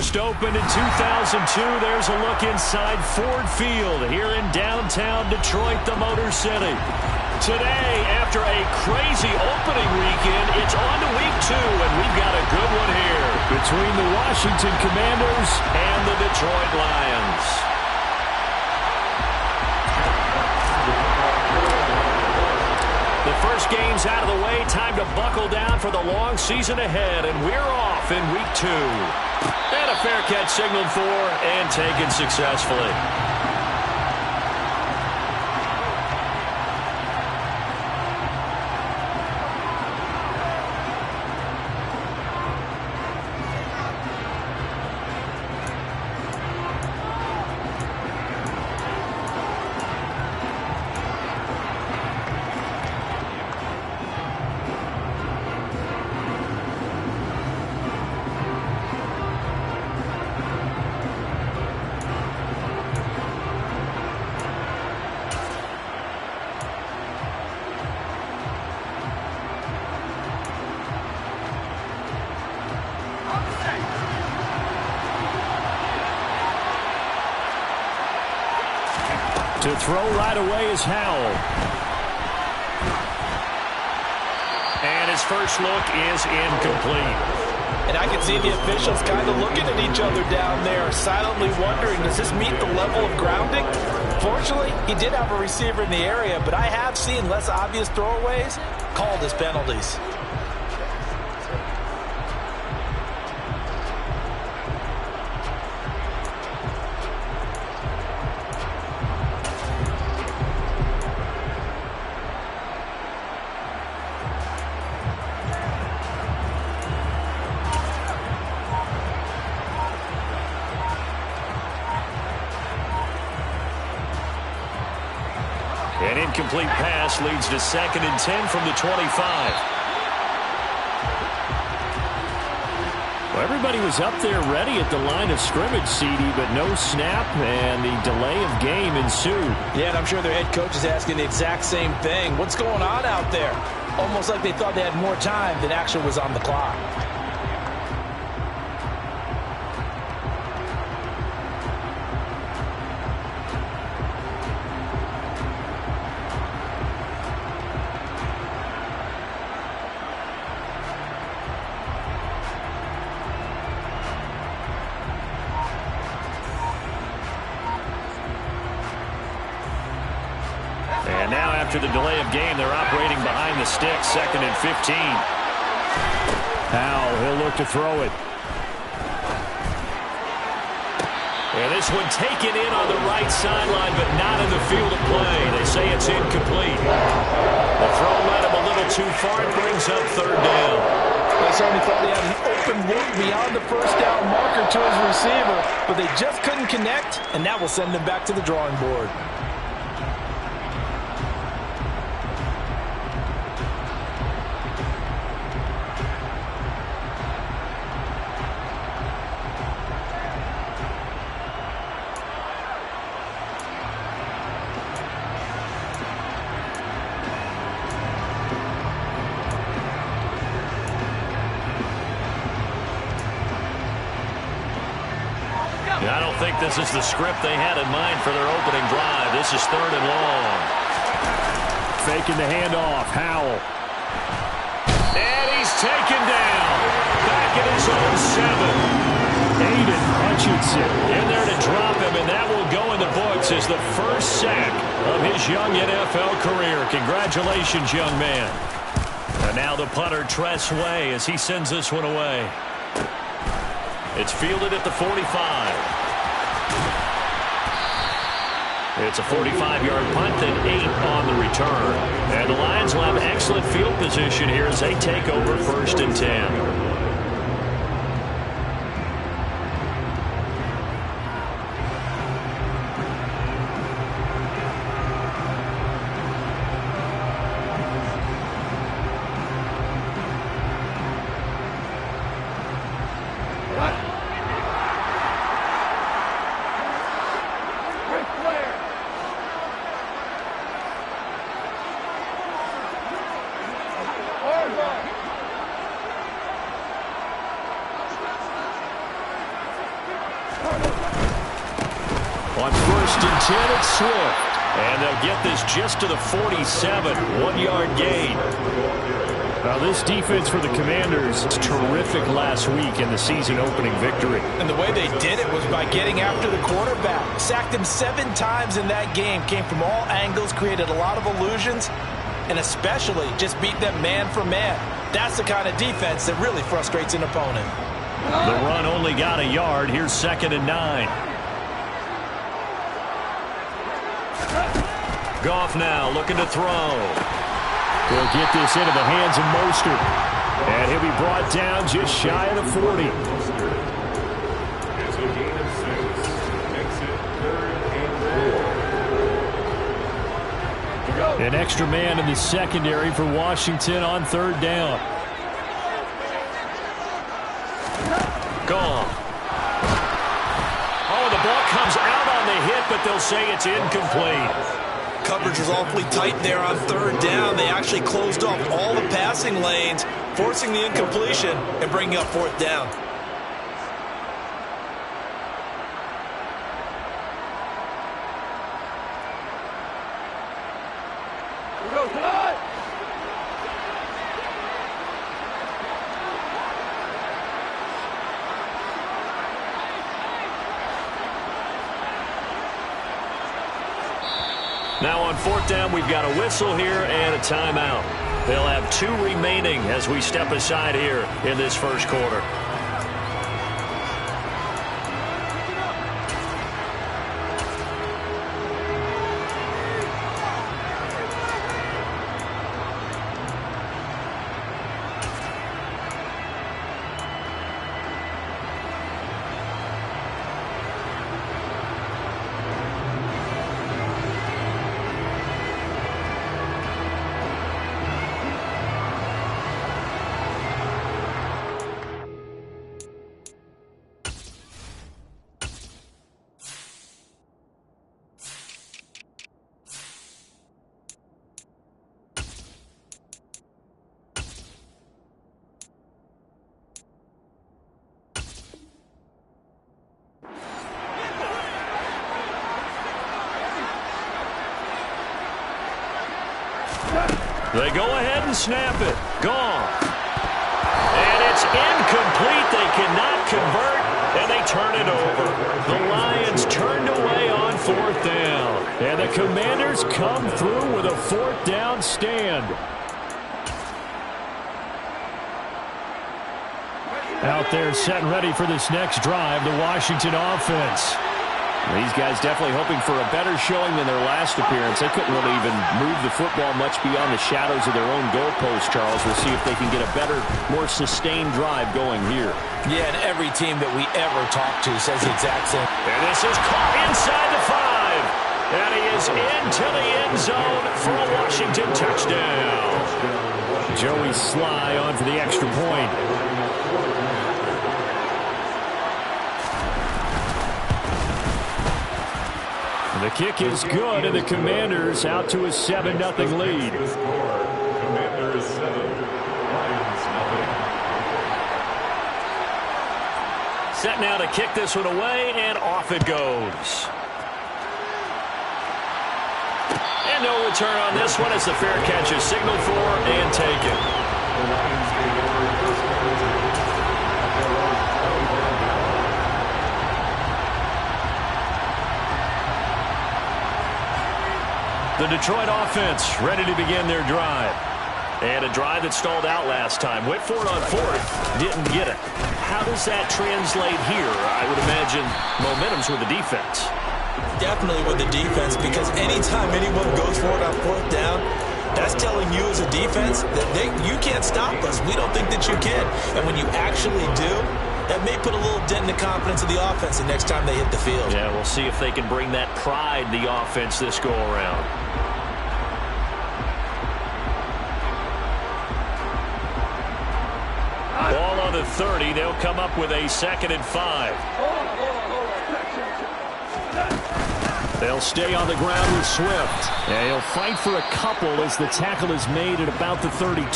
First opened in 2002. There's a look inside Ford Field here in downtown Detroit, the Motor City. Today, after a crazy opening weekend, it's on to week 2, and we've got a good one here between the Washington Commanders and the Detroit Lions. The first game's out of the way. Time to buckle down for the long season ahead, and we're off in week 2. And a fair catch signaled for and taken successfully. To throw right away is Howell. And his first look is incomplete. And I can see the officials kind of looking at each other down there, silently wondering, does this meet the level of grounding? Fortunately, he did have a receiver in the area, but I have seen less obvious throwaways called as penalties. An incomplete pass leads to 2nd and 10 from the 25. Well, everybody was up there ready at the line of scrimmage, CD, but no snap, and the delay of game ensued. Yeah, and I'm sure their head coach is asking the exact same thing. What's going on out there? Almost like they thought they had more time than actually was on the clock. And now after the delay of game, they're operating behind the sticks, 2nd and 15. Howell, he'll look to throw it. And this one taken in on the right sideline, but not in the field of play. They say it's incomplete. The throw led him a little too far. It brings up 3rd down. They certainly thought they had an open look beyond the first down marker to his receiver, but they just couldn't connect, and that will send them back to the drawing board. I don't think this is the script they had in mind for their opening drive. This is 3rd and long. Faking the handoff. Howell. And he's taken down. Back at his own 7. Aiden Hutchinson in there to drop him, and that will go in the books as the first sack of his young NFL career. Congratulations, young man. And now the punter, Tress Way, as he sends this one away. It's fielded at the 45. It's a 45-yard punt, then 8 on the return. And the Lions will have excellent field position here as they take over 1st and 10. On 1st and 10, it's Swift. And they'll get this just to the 47, 1-yard gain. Now this defense for the Commanders was terrific last week in the season-opening victory. And the way they did it was by getting after the quarterback. Sacked him 7 times in that game. Came from all angles, created a lot of illusions, and especially just beat them man for man. That's the kind of defense that really frustrates an opponent. The run only got a yard. Here's 2nd and 9. Goff now looking to throw. He'll get this into the hands of Mostert. And he'll be brought down just shy of the 40. It's a gain of 6. Makes it 3rd and 4. An extra man in the secondary for Washington on 3rd down. Goff. Oh, the ball comes out on the hit, but they'll say it's incomplete. Coverage was awfully tight there on 3rd down. They actually closed off all the passing lanes, forcing the incompletion and bringing up 4th down. Now on 4th down, we've got a whistle here and a timeout. They'll have 2 remaining as we step aside here in this first quarter. They go ahead and snap it. Gone. And it's incomplete. They cannot convert, and they turn it over. The Lions turned away on 4th down. And the Commanders come through with a 4th down stand. Out there set and ready for this next drive, the Washington offense. These guys definitely hoping for a better showing than their last appearance. They couldn't really even move the football much beyond the shadows of their own goalpost, Charles. We'll see if they can get a better, more sustained drive going here. Yeah, and every team that we ever talk to says the exact same. And this is caught inside the 5. And he is into the end zone for a Washington touchdown. Joey Sly on for the extra point. The kick is good, and the Commanders out to a 7-0 lead. Commanders 7, Lions nothing. Set now to kick this one away, and off it goes. And no return on this one as the fair catch is signaled for and taken. The Lions take over first penalty. The Detroit offense ready to begin their drive. And a drive that stalled out last time. Went for it on 4th, didn't get it. How does that translate here? I would imagine momentum's with the defense. Definitely with the defense, because anytime anyone goes for it on 4th down, that's telling you as a defense that you can't stop us. We don't think that you can. And when you actually do, that may put a little dent in the confidence of the offense the next time they hit the field. Yeah, we'll see if they can bring that pride to the offense this go-around. Ball on the 30. They'll come up with a 2nd and 5. They'll stay on the ground with Swift. And he'll fight for a couple as the tackle is made at about the 32.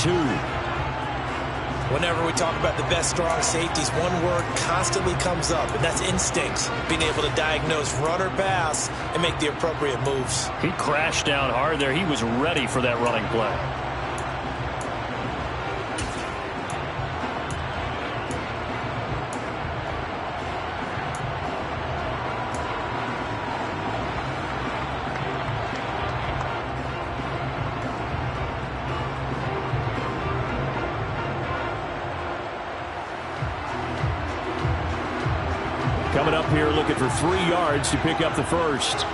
Whenever we talk about the best strong safeties, one word constantly comes up, and that's instincts. Being able to diagnose run or pass and make the appropriate moves. He crashed down hard there. He was ready for that running play. Coming up here looking for 3 yards to pick up the first.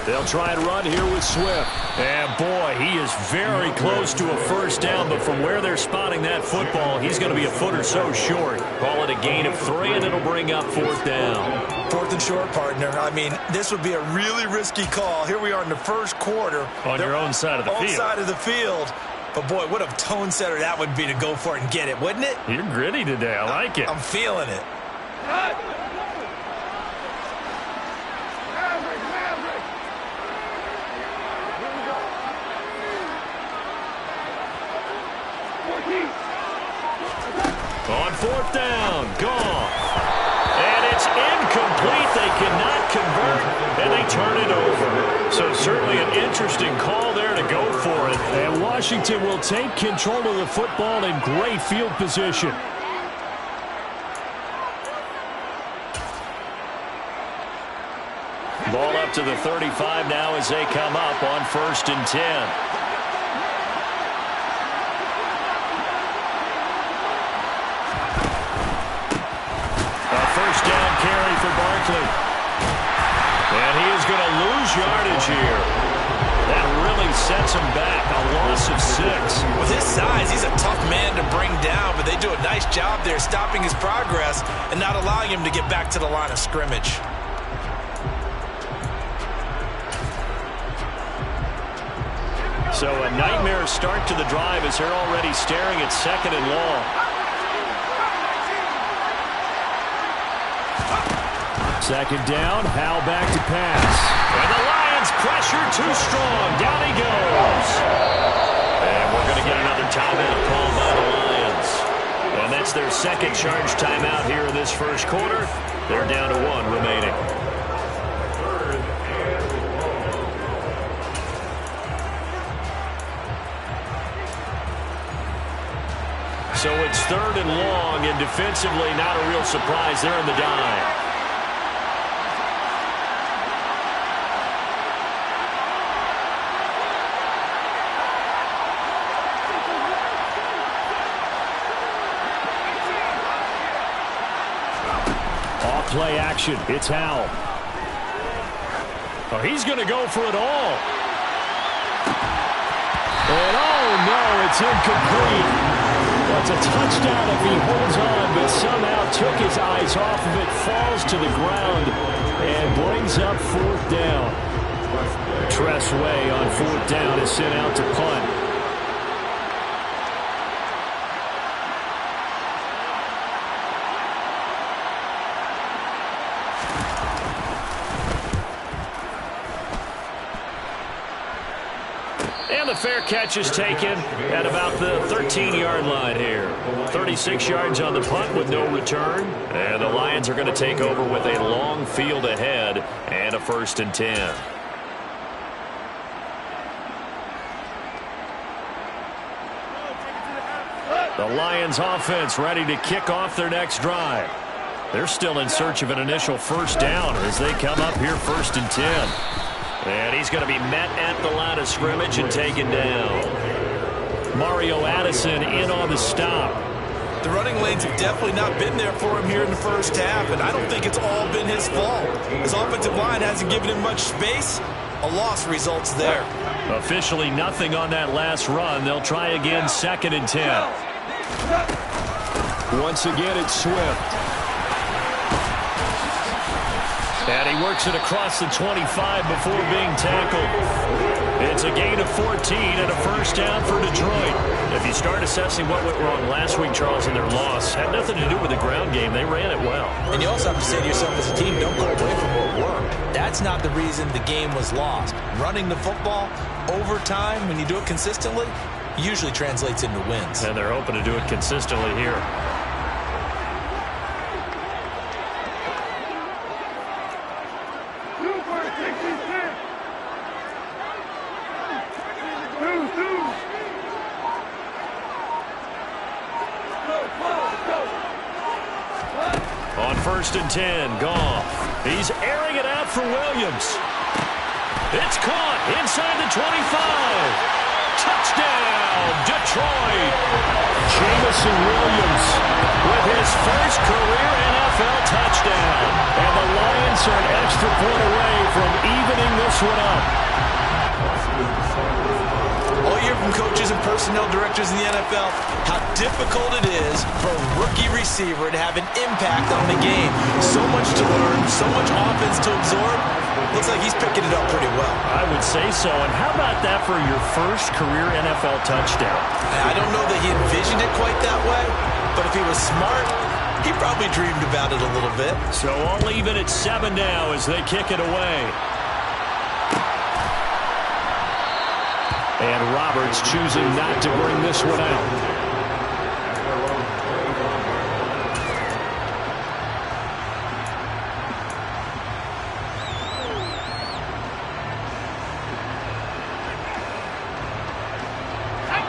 They'll try and run here with Swift. And boy, he is very close to a first down, but from where they're spotting that football, he's going to be a foot or so short. Call it a gain of 3, and it'll bring up 4th down. 4th and short, partner. I mean, this would be a really risky call. Here we are in the first quarter. On your own side of the field. Own side of the field. But, boy, what a tone setter that would be to go for it and get it, wouldn't it? You're gritty today. I like it. I'm feeling it. On 4th down, gone. And it's incomplete. They cannot convert, and they turn it over. So certainly an interesting call there to go for it. And Washington will take control of the football in great field position. Ball up to the 35 now as they come up on 1st and 10. First down carry for Barkley. And he is going to lose yardage here. That really sets him back. A loss of 6. With his size, he's a tough man to bring down, but they do a nice job there stopping his progress and not allowing him to get back to the line of scrimmage. So a nightmare start to the drive as they're already staring at 2nd and long. Second down, Howell back to pass. And the Lions pressure too strong. Down he goes. And we're going to get another timeout called by the Lions. And that's their second charge timeout here in this first quarter. They're down to 1 remaining. So it's 3rd and long, and defensively not a real surprise there in the dive. Play action. It's Howell. Oh, he's going to go for it all. And oh no, it's incomplete. Well, it's a touchdown if he holds on, but somehow took his eyes off of it, falls to the ground, and brings up 4th down. Tress Way on 4th down is sent out to punt. And the fair catch is taken at about the 13-yard line here. 36 yards on the punt with no return. And the Lions are going to take over with a long field ahead and a 1st and 10. The Lions offense ready to kick off their next drive. They're still in search of an initial first down as they come up here 1st and 10. And he's going to be met at the line of scrimmage and taken down. Mario Addison in on the stop. The running lanes have definitely not been there for him here in the first half, and I don't think it's all been his fault. His offensive line hasn't given him much space. A loss results there. Officially nothing on that last run. They'll try again 2nd and 10. Once again, it's Swift. And he works it across the 25 before being tackled. It's a gain of 14 and a first down for Detroit. If you start assessing what went wrong last week, Charles, in their loss, had nothing to do with the ground game. They ran it well. And you also have to say to yourself as a team, don't go away from what worked. That's not the reason the game was lost. Running the football over time, when you do it consistently, usually translates into wins. And they're hoping to do it consistently here. On 1st and 10, Goff. He's airing it out for Williams. It's caught inside the 25. Touchdown, Detroit. Jamison Williams with his first career NFL touchdown. And the Lions are an extra point away from evening this one up. All year from coaches and personnel directors in the NFL, how difficult it is for a rookie receiver to have an impact on the game. So much to learn, so much offense to absorb. Looks like he's picking it up pretty well. I would say so. And how about that for your first career NFL touchdown? I don't know that he envisioned it quite that way, but if he was smart, he probably dreamed about it a little bit. So all even at 7 now as they kick it away. And Roberts choosing not to bring this one out.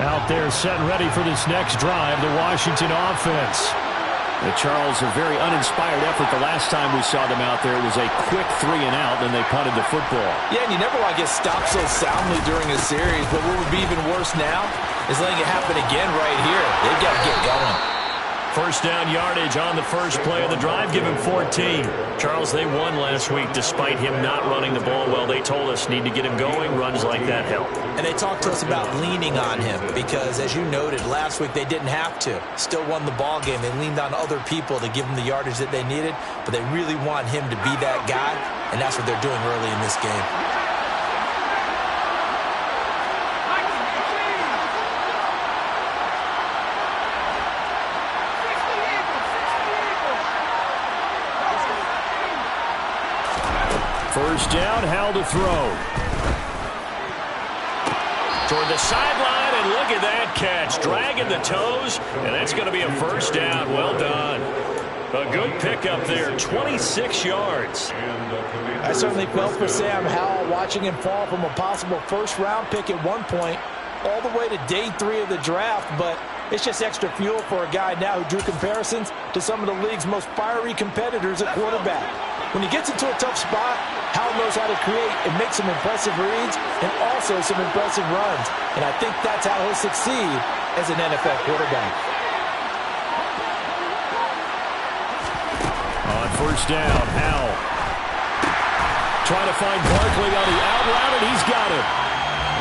Out there set and ready for this next drive, the Washington offense. Charles, a very uninspired effort the last time we saw them out there. It was a quick 3 and out, then they punted the football. Yeah, and you never want to get stopped so soundly during a series, but what would be even worse now is letting it happen again right here. They've got to get going. First down yardage on the first play of the drive, give him 14. Charles, they won last week despite him not running the ball well. They told us need to get him going. Runs like that help. And they talked to us about leaning on him because, as you noted, last week they didn't have to. Still won the ball game. They leaned on other people to give them the yardage that they needed, but they really want him to be that guy, and that's what they're doing early in this game. First down, Howell to throw. Toward the sideline, and look at that catch. Dragging the toes, and that's going to be a first down. Well done. A good pickup there, 26 yards. I certainly felt for Sam Howell watching him fall from a possible first-round pick at one point all the way to day 3 of the draft, but it's just extra fuel for a guy now who drew comparisons to some of the league's most fiery competitors at quarterback. When he gets into a tough spot, Howell knows how to create and make some impressive reads and also some impressive runs. And I think that's how he'll succeed as an NFL quarterback. On first down, Howell trying to find Barkley on the out route, and he's got it.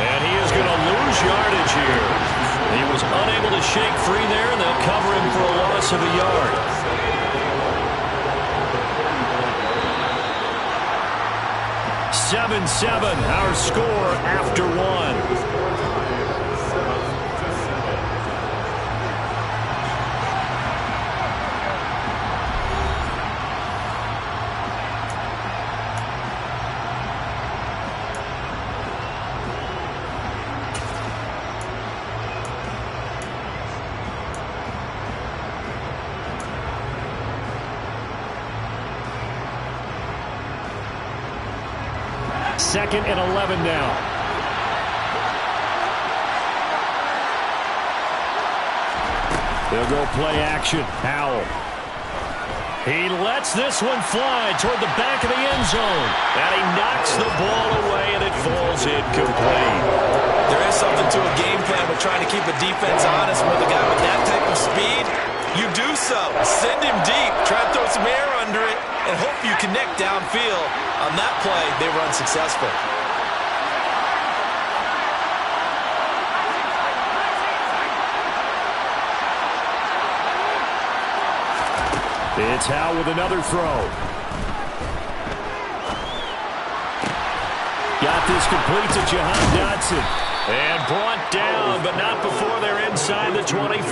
And he is going to lose yardage here. He was unable to shake free there, and they'll cover him for a loss of a yard. 7-7, our score after 1. Second and 11 now. They'll go play action. Howell. He lets this one fly toward the back of the end zone. And he knocks the ball away, and it falls incomplete. There is something to a game plan with trying to keep a defense honest with a guy with that type of speed. You do so. Send him deep. Try to throw some air under it and hope you connect downfield. On that play, they run successful. It's Howell with another throw. Got this complete to Jahan Dotson. And brought down, but not before they're inside the 25.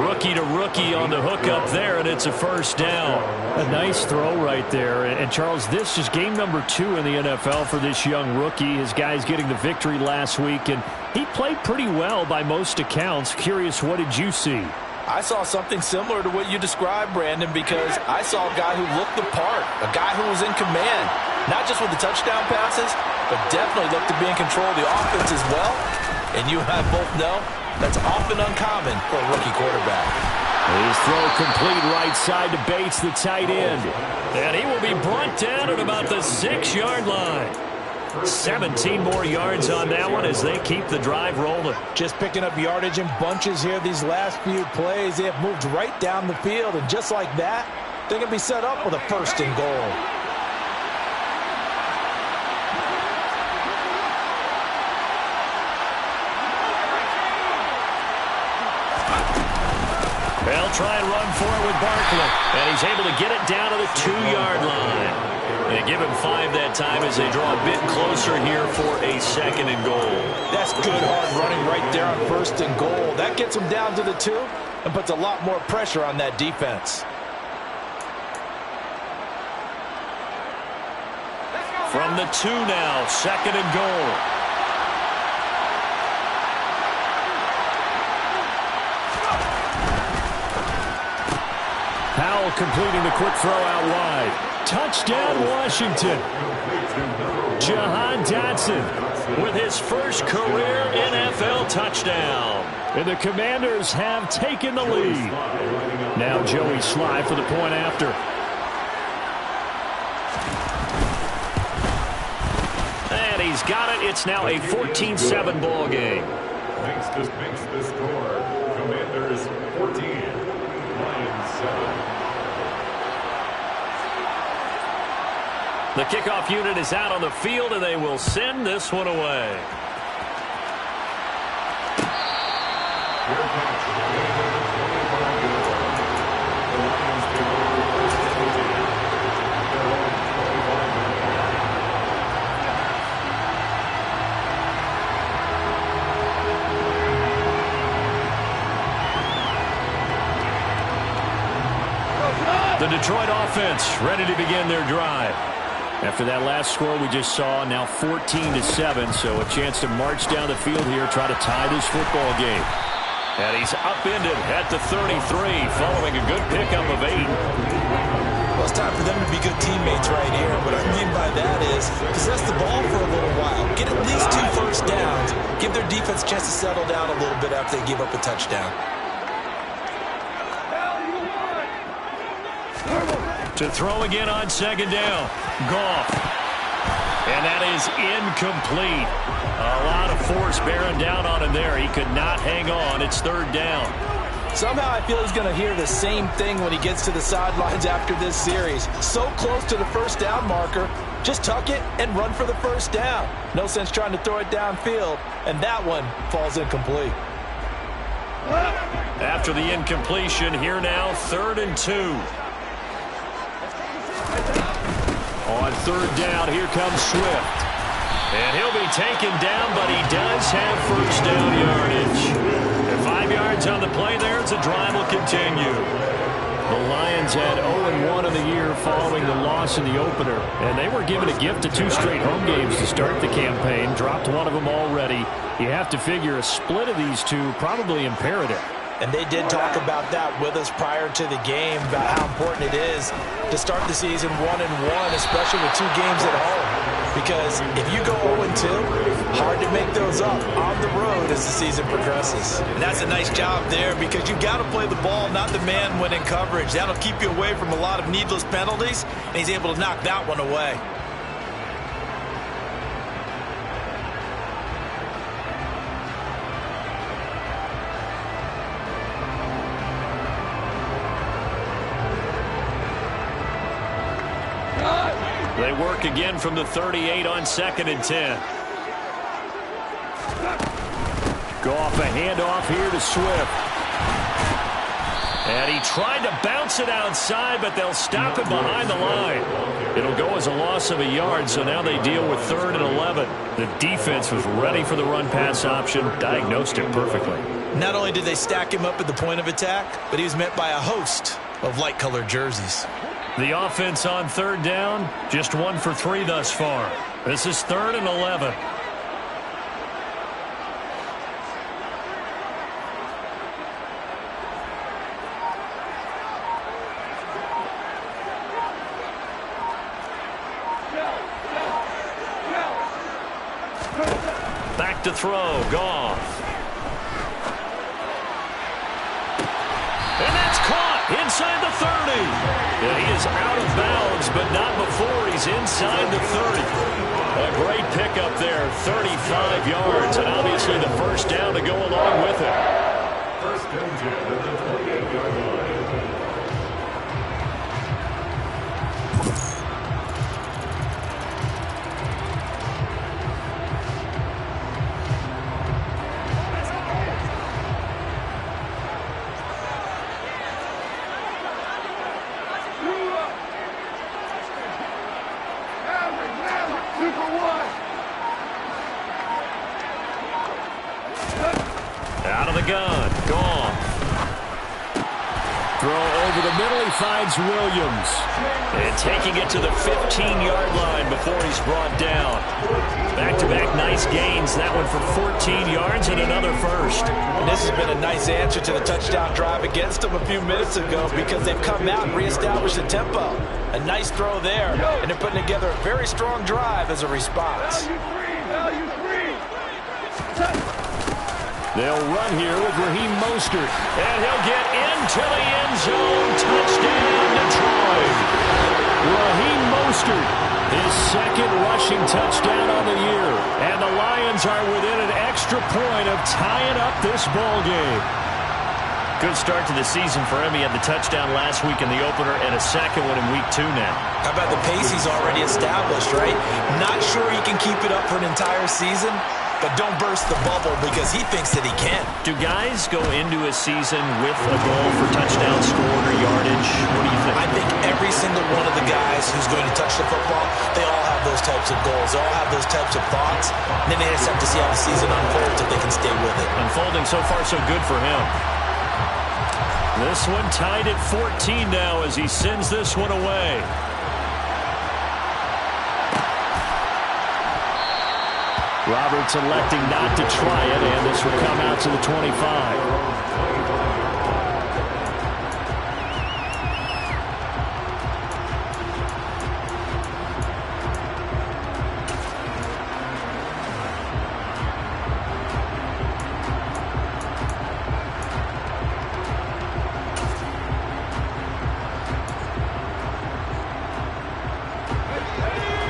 Rookie to rookie on the hookup there, and it's a first down. A nice throw right there. And Charles, this is game number 2 in the NFL for this young rookie. His guys getting the victory last week, and he played pretty well by most accounts. Curious, what did you see? I saw something similar to what you described, Brandon, because I saw a guy who looked the part, a guy who was in command, not just with the touchdown passes, but definitely looked to be in control of the offense as well. And you and I both know that's often uncommon for a rookie quarterback. His throw complete right side to Bates, the tight end. And he will be brought down at about the 6-yard line. 17 more yards on that one as they keep the drive rolling. Just picking up yardage in bunches here these last few plays. They have moved right down the field, and just like that, they're going to be set up with a first and goal. They'll try and run for it with Barkley, and he's able to get it down to the 2-yard line. They give him 5 that time as they draw a bit closer here for a second and goal. That's good hard running right there on first and goal. That gets them down to the 2 and puts a lot more pressure on that defense. From the 2 now, second and goal. Powell completing the quick throw out wide. Touchdown, Washington. Jahan Dotson with his first career NFL touchdown. And the Commanders have taken the lead. Now Joey Sly for the point after. And he's got it. It's now a 14-7 ball game. Makes the score. Commanders 14, Lions 7. The kickoff unit is out on the field, and they will send this one away. The Detroit offense ready to begin their drive. After that last score we just saw, now 14-7, so a chance to march down the field here, try to tie this football game. And he's upended at the 33, following a good pickup of 8. Well, it's time for them to be good teammates right here. What I mean by that is possess the ball for a little while, get at least 2 first downs, give their defense a chance to settle down a little bit after they give up a touchdown. To throw again on second down. Goff. And that is incomplete. A lot of force bearing down on him there. He could not hang on. It's third down. Somehow I feel he's going to hear the same thing when he gets to the sidelines after this series. So close to the first down marker. Just tuck it and run for the first down. No sense trying to throw it downfield. And that one falls incomplete. After the incompletion, here now, 3rd and 2. On third down, here comes Swift. And he'll be taken down, but he does have first down yardage. And 5 yards on the play there as the drive will continue. The Lions had 0-1 in the year following the loss in the opener. And they were given a gift of 2 straight home games to start the campaign. Dropped one of them already. You have to figure a split of these 2 probably imperative. And they did talk about that with us prior to the game, about how important it is to start the season 1-1, especially with 2 games at home. Because if you go 0-2, hard to make those up on the road as the season progresses. And that's a nice job there because you got to play the ball, not the man when in coverage. That'll keep you away from a lot of needless penalties, and he's able to knock that one away. They work again from the 38 on 2nd and 10. Go off a handoff here to Swift. And he tried to bounce it outside, but they'll stop it behind the line. It'll go as a loss of a yard, so now they deal with 3rd and 11. The defense was ready for the run-pass option, diagnosed it perfectly. Not only did they stack him up at the point of attack, but he was met by a host of light-colored jerseys. The offense on 3rd down, just 1 for 3 thus far. This is 3rd and 11. Back to throw, Goff. And that's caught inside the 30. And he is out of bounds, but not before he's inside the 30. A great pickup there, 35 yards, and obviously the first down to go along with it. First and 10 at the 28-yard line. Out of the gun, Goff. Throw over the middle, he finds Williams. And taking it to the 15-yard line before he's brought down. Back-to-back nice gains, that one for 14 yards and another first. And this has been a nice answer to the touchdown drive against them a few minutes ago because they've come out and reestablished the tempo. A nice throw there, and they're putting together a very strong drive as a response. They'll run here with Raheem Mostert. And he'll get into the end zone. Touchdown, Detroit. Raheem Mostert, his 2nd rushing touchdown on the year. And the Lions are within an extra point of tying up this ball game. Good start to the season for him. He had the touchdown last week in the opener and a second one in week 2 now. How about the pace he's already established, right? Not sure he can keep it up for an entire season, but don't burst the bubble because he thinks that he can. Do guys go into a season with a goal for touchdown scored or yardage? What do you think? I think every single one of the guys who's going to touch the football, they all have those types of goals. They all have those types of thoughts. And then they just have to see how the season unfolds if they can stay with it. Unfolding so far so good for him. This one tied at 14 now as he sends this one away. Roberts electing not to try it, and this will come out to the 25.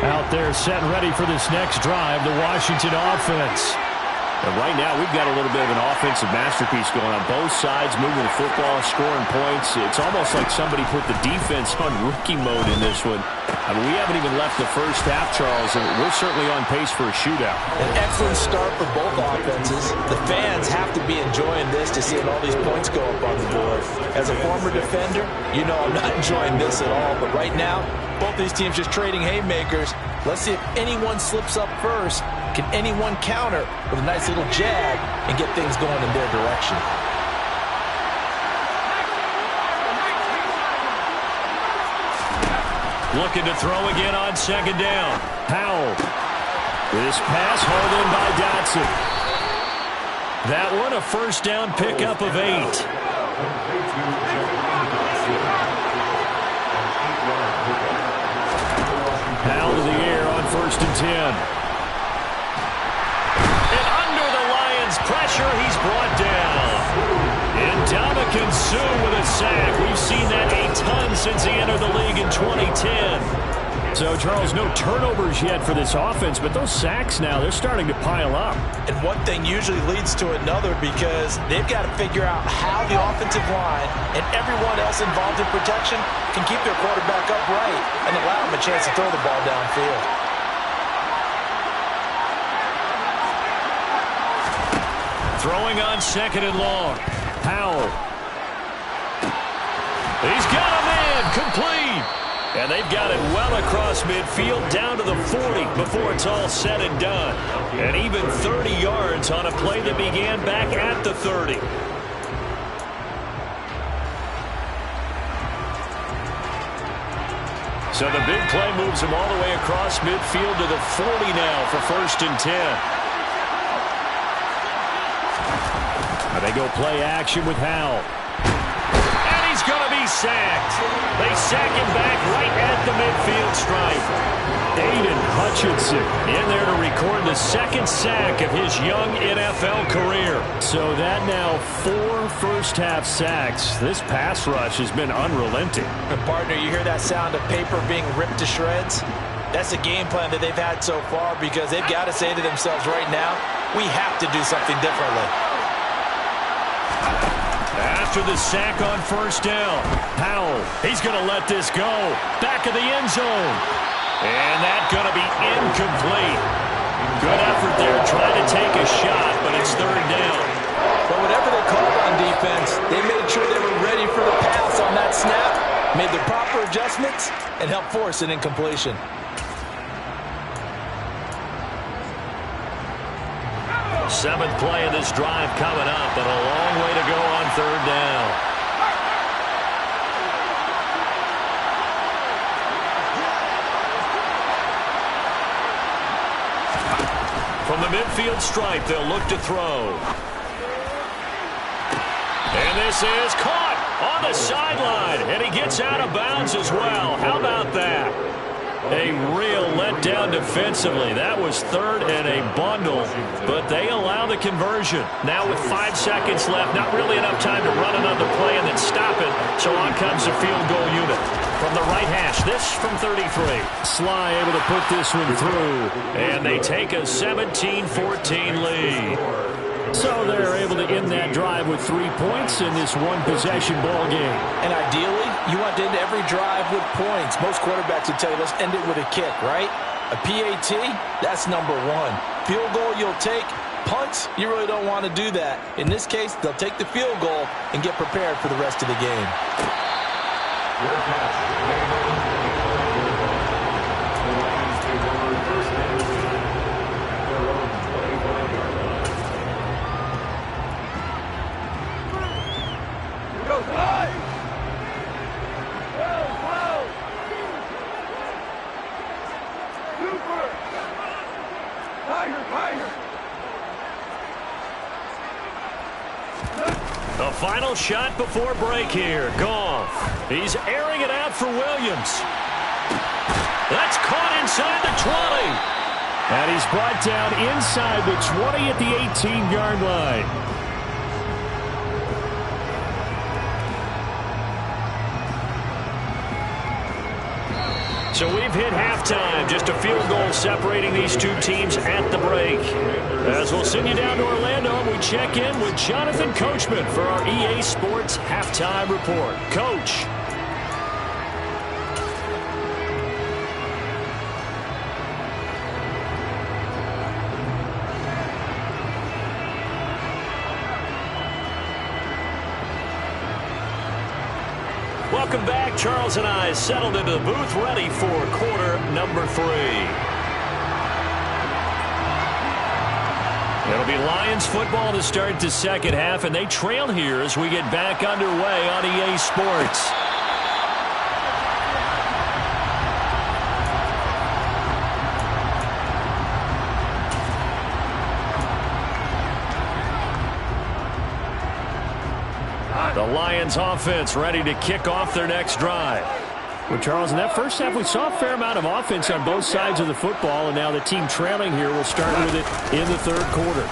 Out there set and ready for this next drive, the Washington offense. And right now, we've got a little bit of an offensive masterpiece going on both sides, moving the football, scoring points. It's almost like somebody put the defense on rookie mode in this one. I mean, we haven't even left the first half, Charles, and we're certainly on pace for a shootout. An excellent start for both offenses. The fans have to be enjoying this to see all these points go up on the board. As a former defender, you know I'm not enjoying this at all, but right now, both these teams just trading haymakers. Let's see if anyone slips up first. Can anyone counter with a nice little jab and get things going in their direction? Looking to throw again on 2nd down. Powell. This pass hauled in by Dotson. That one a first down pickup of 8. Powell to the air on 1st and 10. And under the Lions' pressure, he's brought down. And Ndamukong Suh with a sack. We've seen that a ton since he entered the league in 2010. So, Charles, no turnovers yet for this offense, but those sacks now, they're starting to pile up. And one thing usually leads to another because they've got to figure out how the offensive line and everyone else involved in protection can keep their quarterback upright and allow him a chance to throw the ball downfield. Throwing on 2nd and long. Powell. He's got a man complete. And they've got it well across midfield down to the 40 before it's all said and done. And even 30 yards on a play that began back at the 30. So the big play moves him all the way across midfield to the 40 now for 1st and 10. Now they go play action with Howell. He's going to be sacked. They sack him back right at the midfield stripe. Aiden Hutchinson in there to record the 2nd sack of his young NFL career. So that now 4 first-half sacks. This pass rush has been unrelenting. Partner, you hear that sound of paper being ripped to shreds? That's the game plan that they've had so far because they've got to say to themselves right now, we have to do something differently. After the sack on 1st down, Howell, he's going to let this go. Back of the end zone. And that's going to be incomplete. Good effort there trying to take a shot, but it's 3rd down. But whatever they called on defense, they made sure they were ready for the pass on that snap, made the proper adjustments, and helped force an incompletion. Seventh play of this drive coming up, but a long way to go on 3rd down. From the midfield stripe, they'll look to throw. And this is caught on the sideline, and he gets out of bounds as well. How about that? A real letdown defensively. That was 3rd and a bundle, but they allow the conversion. Now with 5 seconds left, not really enough time to run another play and then stop it, so on comes the field goal unit. From the right hash, this from 33. Sly able to put this one through, and they take a 17-14 lead. So they're able to end that drive with 3 points in this one-possession ball game. And ideally, you want to end every drive with points. Most quarterbacks would tell you, let's end it with a kick, right? A PAT, that's number 1. Field goal you'll take. Punts, you really don't want to do that. In this case, they'll take the field goal and get prepared for the rest of the game. The final shot before break here. Goff. He's airing it out for Williams. That's caught inside the 20. And he's brought down inside the 20 at the 18-yard line. So we've hit halftime. Just a field goal separating these two teams at the break. As we'll send you down to Orlando, we check in with Jonathan Coachman for our EA Sports Halftime Report. Coach. Welcome back. Charles and I settled into the booth, ready for quarter number 3. It'll be Lions football to start the second half, and they trail here as we get back underway on EA Sports. The Lions offense ready to kick off their next drive. Well, Charles, in that first half, we saw a fair amount of offense on both sides of the football, and now the team trailing here will start with it in the third quarter.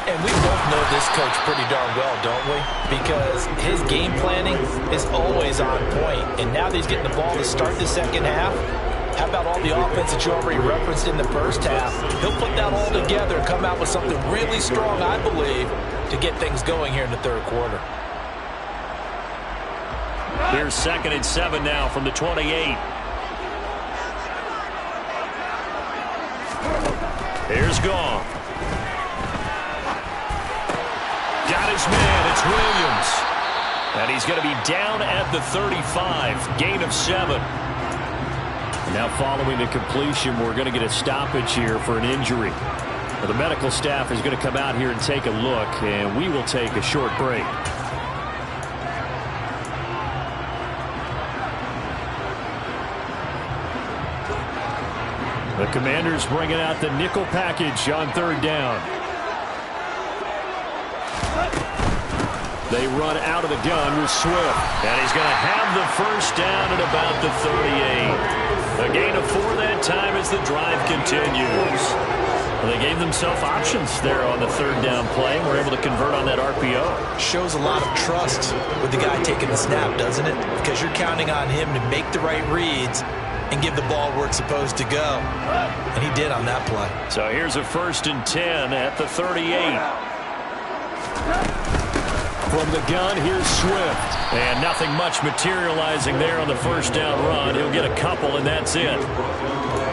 And we both know this coach pretty darn well, don't we? Because his game planning is always on point. And now that he's getting the ball to start the second half, how about all the offense that you already referenced in the first half? He'll put that all together and come out with something really strong, I believe, to get things going here in the third quarter. Here's 2nd and 7 now from the 28. Here's Goff. Got his man. It's Williams. And he's going to be down at the 35, gain of 7. Now following the completion, we're going to get a stoppage here for an injury. Now, the medical staff is going to come out here and take a look, and we will take a short break. The Commanders bringing out the nickel package on 3rd down. They run out of the gun with Swift. And he's going to have the first down at about the 38. A gain of 4 that time as the drive continues. Well, they gave themselves options there on the 3rd down play. We're able to convert on that RPO. Shows a lot of trust with the guy taking the snap, doesn't it? Because you're counting on him to make the right reads and give the ball where it's supposed to go. And he did on that play. So here's a 1st and 10 at the 38. From the gun, here's Swift. And nothing much materializing there on the 1st down run. He'll get a couple, and that's it.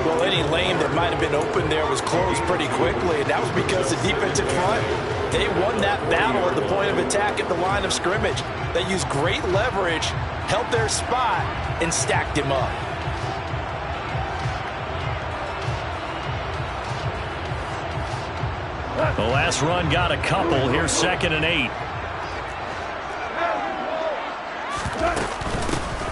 Well, any lane that might have been open there was closed pretty quickly, and that was because the defensive front, they won that battle at the point of attack at the line of scrimmage. They used great leverage, held their spot, and stacked him up. The last run got a couple. Here's 2nd and 8.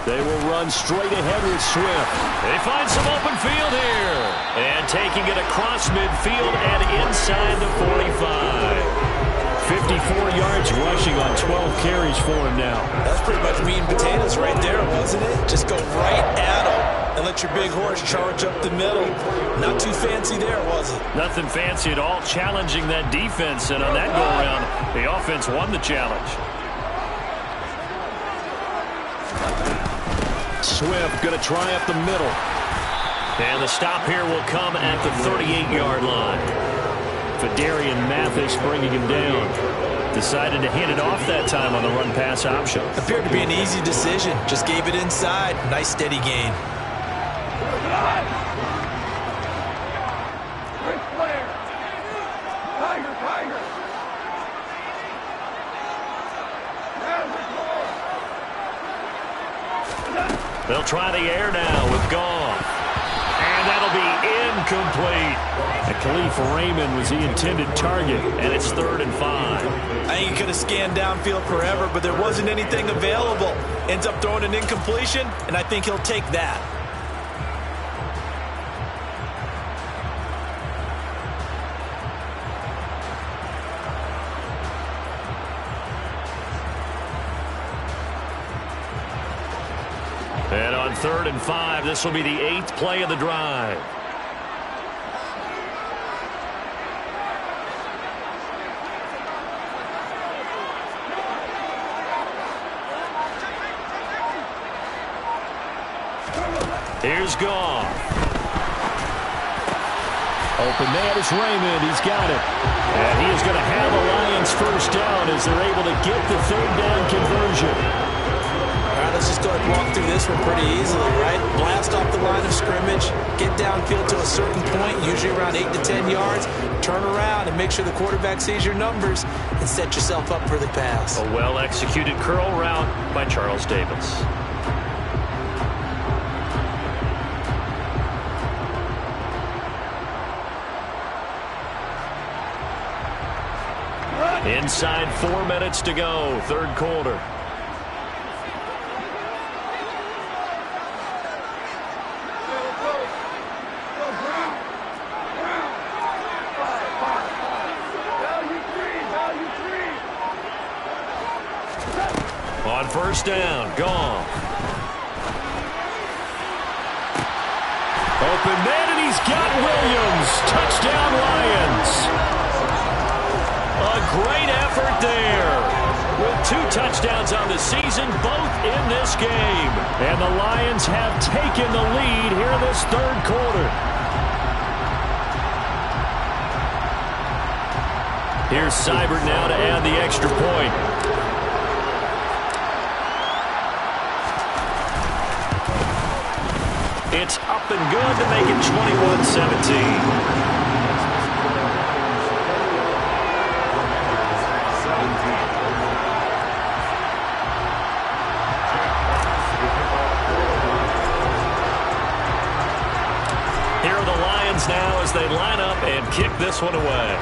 They will run straight ahead with Swift. They find some open field here. And taking it across midfield and inside the 45. 54 yards rushing on 12 carries for him now. That's pretty much meat and potatoes right there, wasn't it? Just go right at him and let your big horse charge up the middle. Not too fancy there, was it? Nothing fancy at all, challenging that defense. And on that go-around, the offense won the challenge. Swift going to try up the middle. And the stop here will come at the 38-yard line. Fedarian Mathis bringing him down. Decided to hand it off that time on the run-pass option. Appeared to be an easy decision. Just gave it inside. Nice steady gain. They'll try the air now with Goff. And that'll be incomplete. And Khalif Raymond was the intended target, and it's 3rd and 5. I think he could have scanned downfield forever, but there wasn't anything available. Ends up throwing an incompletion, and I think he'll take that. And on 3rd and 5, this will be the 8th play of the drive. Here's Goff. Open man is Raymond. He's got it. And he is going to have a Lions first down as they're able to get the 3rd down conversion. All right, let's just go ahead and walk through this one pretty easily, right? Blast off the line of scrimmage, get downfield to a certain point, usually around 8 to 10 yards, turn around and make sure the quarterback sees your numbers and set yourself up for the pass. A well-executed curl route by Charles Davis. Inside 4 minutes to go, 3rd quarter. On 1st down, Goff. Open man, and he's got Williams. Touchdown, Lions. A great effort there. With 2 touchdowns on the season, both in this game. And the Lions have taken the lead here in this 3rd quarter. Here's Seibert now to add the extra point. It's up and good to make it 21-17. as they line up and kick this one away.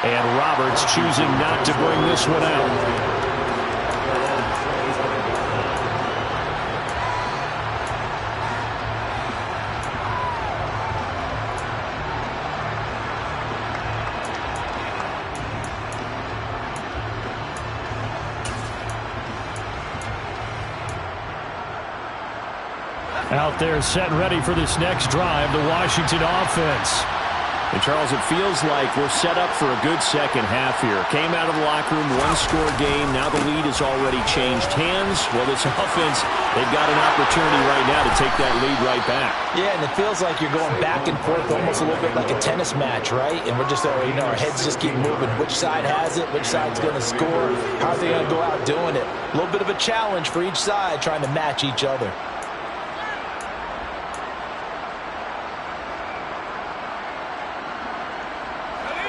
And Roberts choosing not to bring this one out. Out there set and ready for this next drive, the Washington offense. And, Charles, it feels like we're set up for a good second half here. Came out of the locker room, one-score game. Now the lead has already changed hands. Well, this offense, they've got an opportunity right now to take that lead right back. Yeah, and it feels like you're going back and forth almost a little bit like a tennis match, right? And we're just already know our heads just keep moving. Which side has it? Which side's going to score? How are they going to go out doing it? A little bit of a challenge for each side trying to match each other.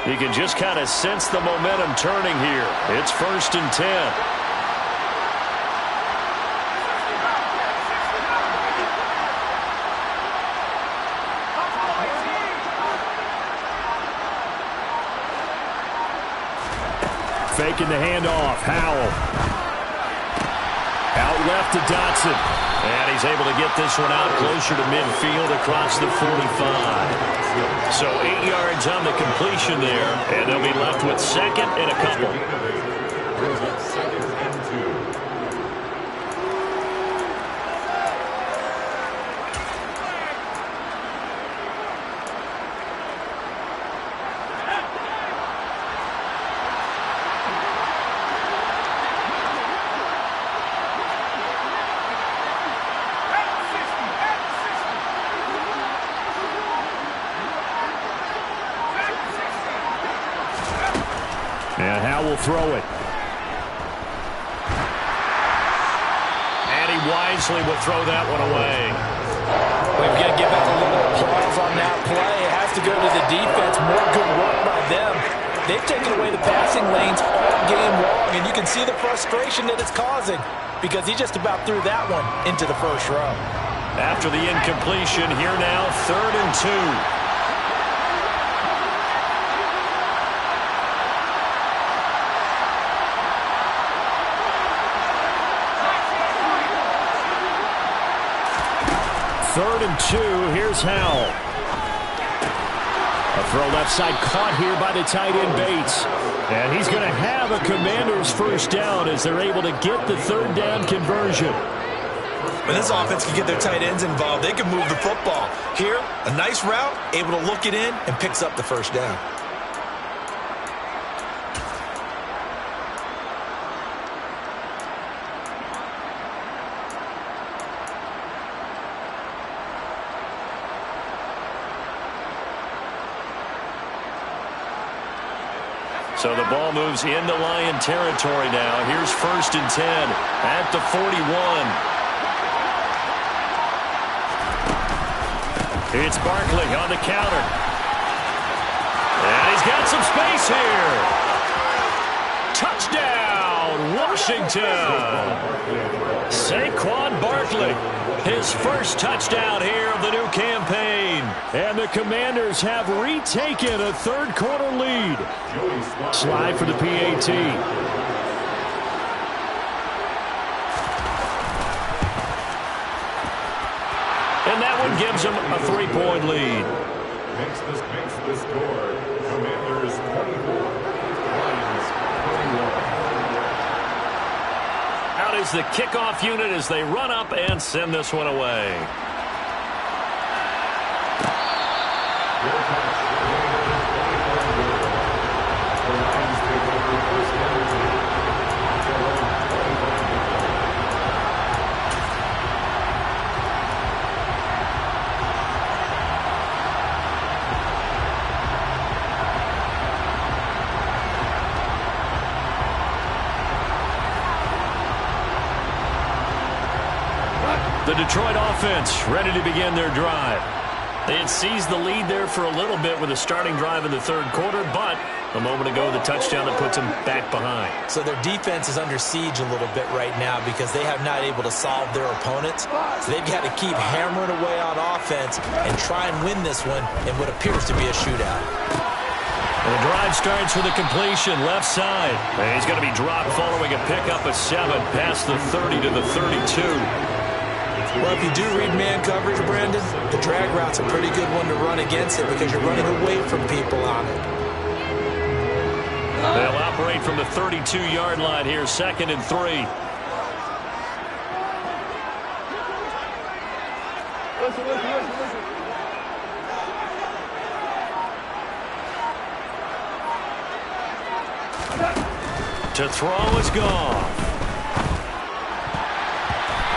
You can just kind of sense the momentum turning here. It's 1st and 10. Faking the handoff. Howell. Out left to Dotson. And he's able to get this one out closer to midfield across the 45. So 8 yards on the completion there, and they'll be left with second and a couple. Second and 2. And Howell will throw it. And he wisely will throw that one away. We've got to give out a little applause on that play. It has to go to the defense. More good work by them. They've taken away the passing lanes all game long, and you can see the frustration that it's causing because he just about threw that one into the first row. After the incompletion, here now, 3rd and 2. Third and 2. Here's Howell. A throw left side caught here by the tight end Bates. And he's going to have a Commanders first down as they're able to get the 3rd down conversion. When this offense can get their tight ends involved, they can move the football. Here, a nice route, able to look it in, and picks up the first down. So the ball moves into Lion territory now. Here's 1st and 10 at the 41. It's Barkley on the counter. And he's got some space here. Touchdown, Washington. Saquon Barkley, his first touchdown here of the new campaign. And the Commanders have retaken a 3rd quarter lead. Slide for the PAT. And that one gives them a 3-point lead. Makes the score. Commanders 24. Lions 21. Out is the kickoff unit as they run up and send this one away. The Detroit offense ready to begin their drive. They had seized the lead there for a little bit with a starting drive in the 3rd quarter, but A moment ago, the touchdown that puts them back behind. So their defense is under siege a little bit right now because they have not able to solve their opponents. So they've got to keep hammering away on offense and try and win this one in what appears to be a shootout. And the drive starts with a completion, left side. And he's going to be dropped following a pickup of 7 past the 30 to the 32. Well, if you do read man coverage, Brandon, the drag route's a pretty good one to run against it because you're running away from people on it. They'll operate from the 32-yard line here, 2nd and 3. To throw is gone.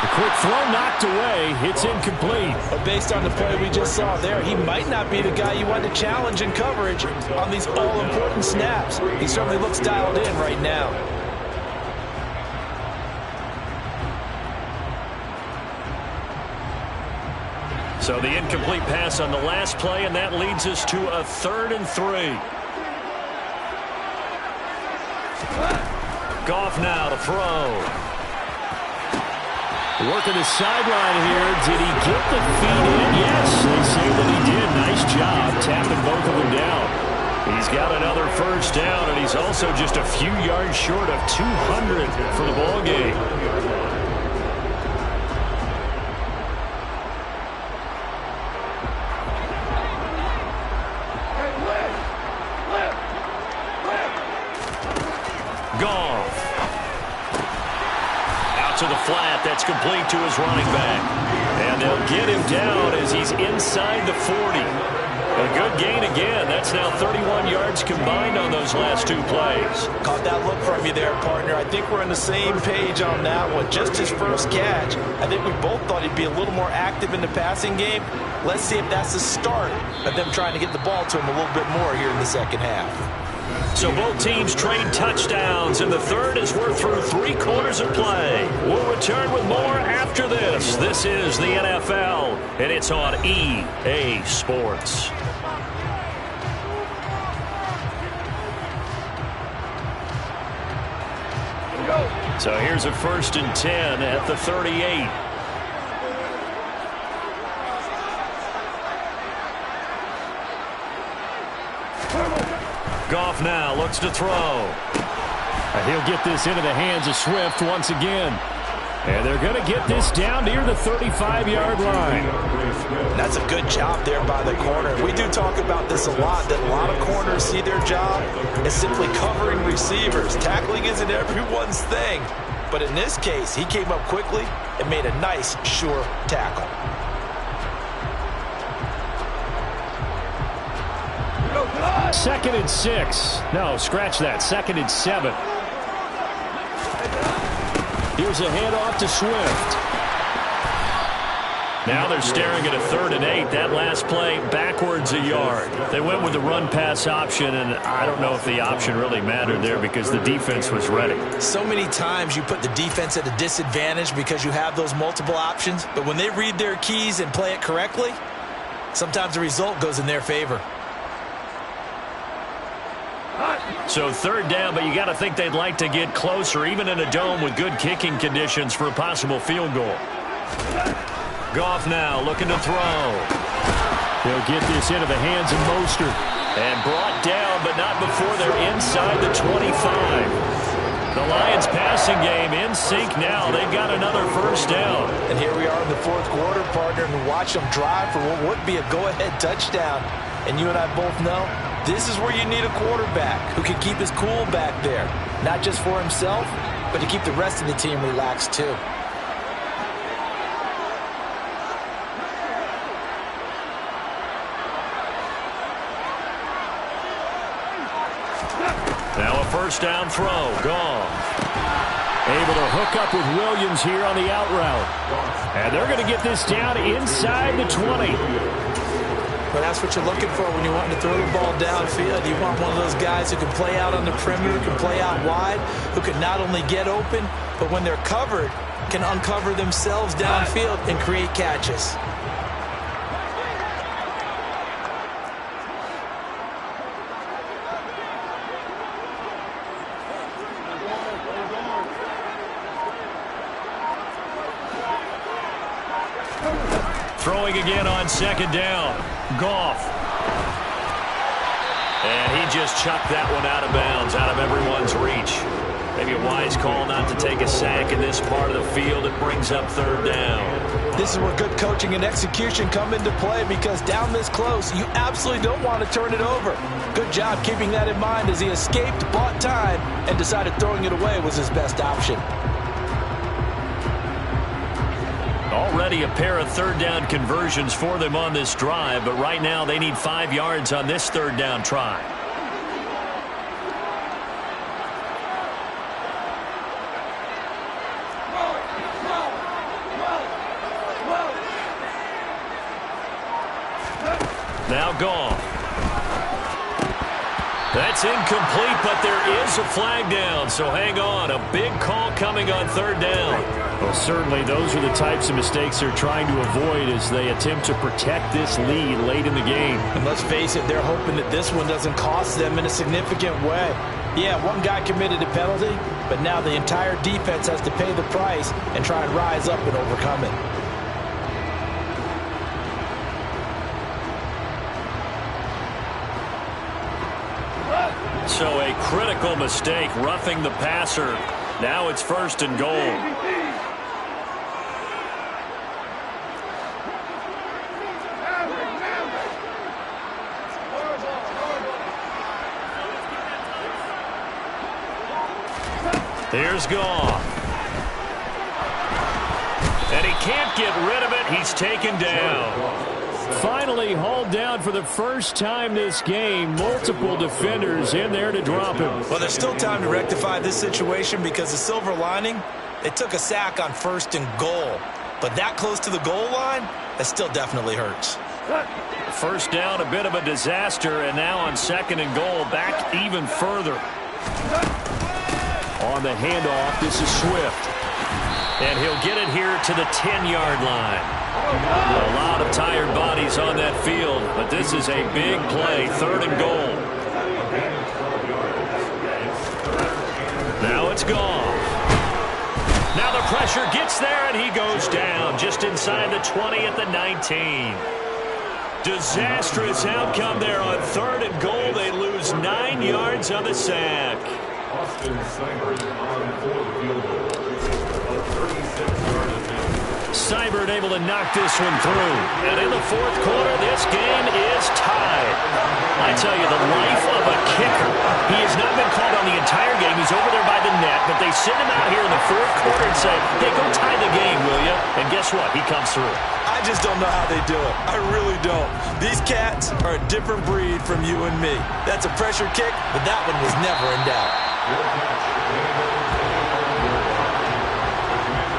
The quick throw knocked away. It's incomplete. But based on the play we just saw there, he might not be the guy you want to challenge in coverage on these all-important snaps. He certainly looks dialed in right now. So the incomplete pass on the last play, and that leads us to a 3rd and 3. Goff now to throw. Working the sideline here. Did he get the feet in? Yes, they say that he did. Nice job tapping both of them down. He's got another first down, and he's also just a few yards short of 200 for the ball game. Goff. Out to the flat. That's complete to his running back. And they'll get him down as he's inside the 40. A good gain again. That's now 31 yards combined on those last 2 plays. Caught that look from you there, partner. I think we're on the same page on that one. Just his first catch. I think we both thought he'd be a little more active in the passing game. Let's see if that's the start of them trying to get the ball to him a little bit more here in the second half. So both teams trade touchdowns, and the third as we're through 3 quarters of play. We'll return with more after this. This is the NFL, and it's on EA Sports. So here's a 1st and 10 at the 38. Goff now looks to throw. He'll get this into the hands of Swift once again. And they're going to get this down near the 35-yard line. That's a good job there by the corner. We do talk about this a lot, that a lot of corners see their job as simply covering receivers. Tackling isn't everyone's thing. But in this case, he came up quickly and made a nice, sure tackle. Second and 6. No, scratch that. 2nd and 7. Here's a handoff to Swift. Now they're staring at a 3rd and 8. That last play, backwards a yard. They went with the run-pass option, and I don't know if the option really mattered there because the defense was ready. So many times you put the defense at a disadvantage because you have those multiple options, but when they read their keys and play it correctly, sometimes the result goes in their favor. So 3rd down, but you got to think they'd like to get closer, even in a dome with good kicking conditions for a possible field goal. Goff now looking to throw. They'll get this into the hands of Mostert. And brought down, but not before they're inside the 25. The Lions passing game in sync now. They've got another first down. And here we are in the 4th quarter, partner, and watch them drive for what would be a go-ahead touchdown. And you and I both know this is where you need a quarterback who can keep his cool back there. Not just for himself, but to keep the rest of the team relaxed too. Now a first down throw. Gone. Able to hook up with Williams here on the out route. And they're going to get this down inside the 20. But that's what you're looking for when you want to throw the ball downfield. You want one of those guys who can play out on the perimeter, can play out wide, who can not only get open, but when they're covered, can uncover themselves downfield and create catches. Throwing again on second down. Goff. And he just chucked that one out of bounds, out of everyone's reach. Maybe a wise call not to take a sack in this part of the field. It brings up third down. This is where good coaching and execution come into play, because down this close, you absolutely don't want to turn it over. Good job keeping that in mind as he escaped, bought time, and decided throwing it away was his best option. Already a pair of third down conversions for them on this drive, but right now they need 5 yards on this third down try. Now gone. That's incomplete, but there is a flag down, so hang on. A big call coming on third down. Well, certainly those are the types of mistakes they're trying to avoid as they attempt to protect this lead late in the game. And let's face it, they're hoping that this one doesn't cost them in a significant way. Yeah, one guy committed a penalty, but now the entire defense has to pay the price and try and rise up and overcome it. So a critical mistake, roughing the passer. Now it's first and goal. Here's Goff. And he can't get rid of it. He's taken down. Finally hauled down for the first time this game. Multiple defenders in there to drop him. Well, there's still time to rectify this situation, because the silver lining, they took a sack on first and goal. But that close to the goal line, that still definitely hurts. First down, a bit of a disaster, and now on second and goal, back even further. On the handoff, this is Swift. And he'll get it here to the 10-yard line. A lot of tired bodies on that field, but this is a big play, third and goal. Now it's gone. Now the pressure gets there, and he goes down just inside the 20 at the 19. Disastrous outcome there on third and goal. They lose 9 yards on the sack. Austin Seibert on for the field goal. A 36-yard attempt. Seibert able to knock this one through. And in the fourth quarter, this game is tied. I tell you, the life of a kicker. He has not been called on the entire game. He's over there by the net, but they send him out here in the fourth quarter and say, hey, go tie the game, will you? And guess what? He comes through. I just don't know how they do it. I really don't. These cats are a different breed from you and me. That's a pressure kick, but that one was never in doubt. Good catch. The Commanders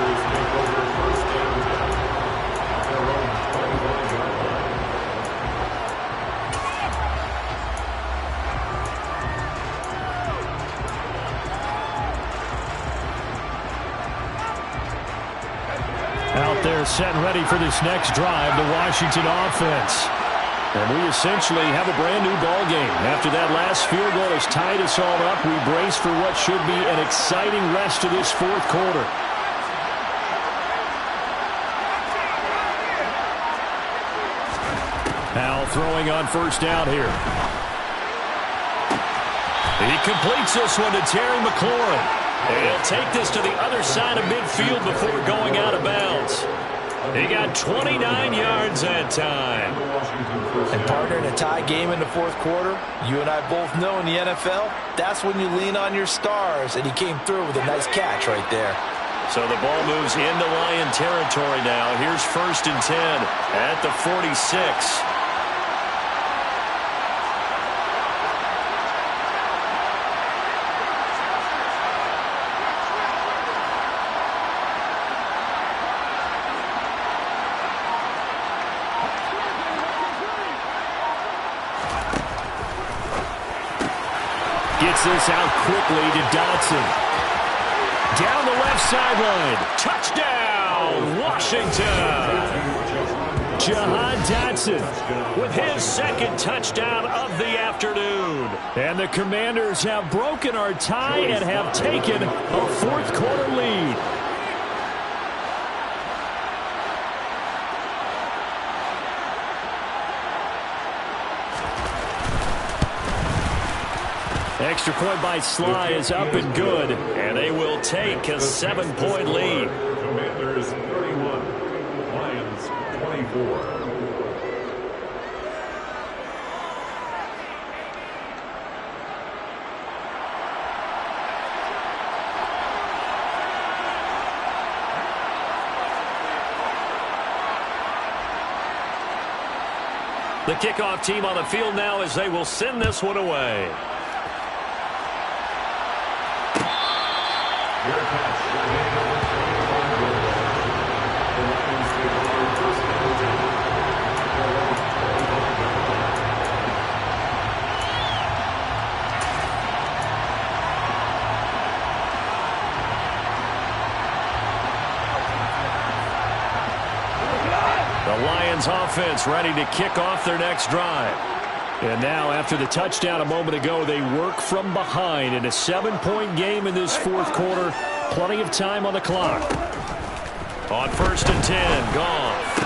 take over first and 10 at their own 21-yard line. Out there set and ready for this next drive, the Washington offense. And we essentially have a brand new ball game. After that last field goal has tied us all up, we brace for what should be an exciting rest of this fourth quarter. Now throwing on first down here. He completes this one to Terry McLaurin. And he'll take this to the other side of midfield before going out of bounds. He got 29 yards that time. And partner, in a tie game in the fourth quarter, you and I both know in the NFL, that's when you lean on your stars, and he came through with a nice catch right there. So the ball moves into Lion territory now. Here's first and 10 at the 46. Gets this out quickly to Dotson. Down the left sideline. Touchdown, Washington. Jahan Dotson With his second touchdown of the afternoon. And the Commanders have broken our tie and have taken a fourth quarter lead. Extra point by Sly is up and good. And they will take a 7-point lead. Commanders 31, Lions 24. The kickoff team on the field now as they will send this one away. The Lions offense ready to kick off their next drive. And now, after the touchdown a moment ago, they work from behind in a 7-point game in this fourth quarter. Plenty of time on the clock. On 1st and 10, Goff.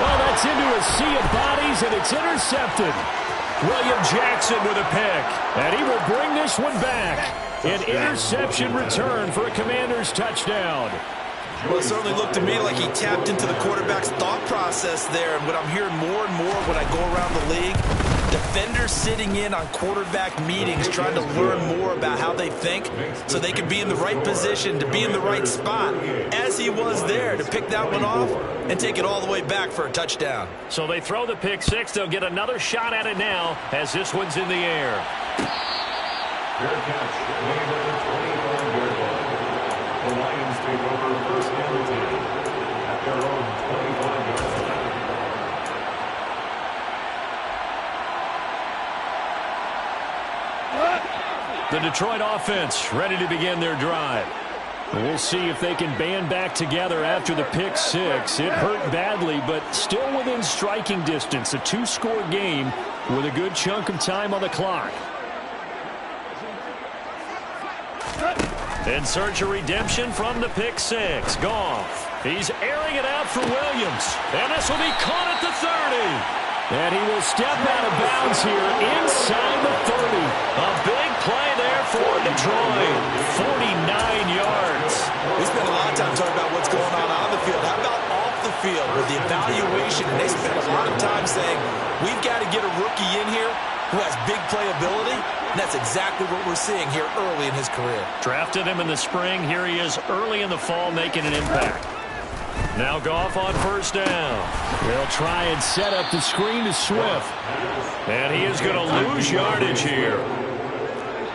Well, that's into a sea of bodies, and it's intercepted. William Jackson with a pick. And he will bring this one back. An interception return for a Commanders touchdown. Well, it certainly looked to me like he tapped into the quarterback's thought process there. And what I'm hearing more and more when I go around the league, defenders sitting in on quarterback meetings trying to learn more about how they think so they can be in the right position, to be in the right spot, as he was there, to pick that one off and take it all the way back for a touchdown. So they throw the pick six. They'll get another shot at it now as this one's in the air. Fair catch, made at the 25-yard line. The Lions take over 1st and 10 at their own 25-yard line. The Detroit offense ready to begin their drive. We'll see if they can band back together after the pick six. It hurt badly, but still within striking distance. A 2-score game with a good chunk of time on the clock. In search of redemption from the pick six. Goff. He's airing it out for Williams. And this will be caught at the 30. And he will step out of bounds here inside the 30. A big play there for Detroit. 49 yards. We spent a lot of time talking about what's going on the field. How about off the field with the evaluation? And they spent a lot of time saying, we've got to get a rookie in here who has big playability. And that's exactly what we're seeing here early in his career. Drafted him in the spring. Here he is early in the fall making an impact. Now Goff on 1st down. They'll try and set up the screen to Swift. And he is going to lose yardage here.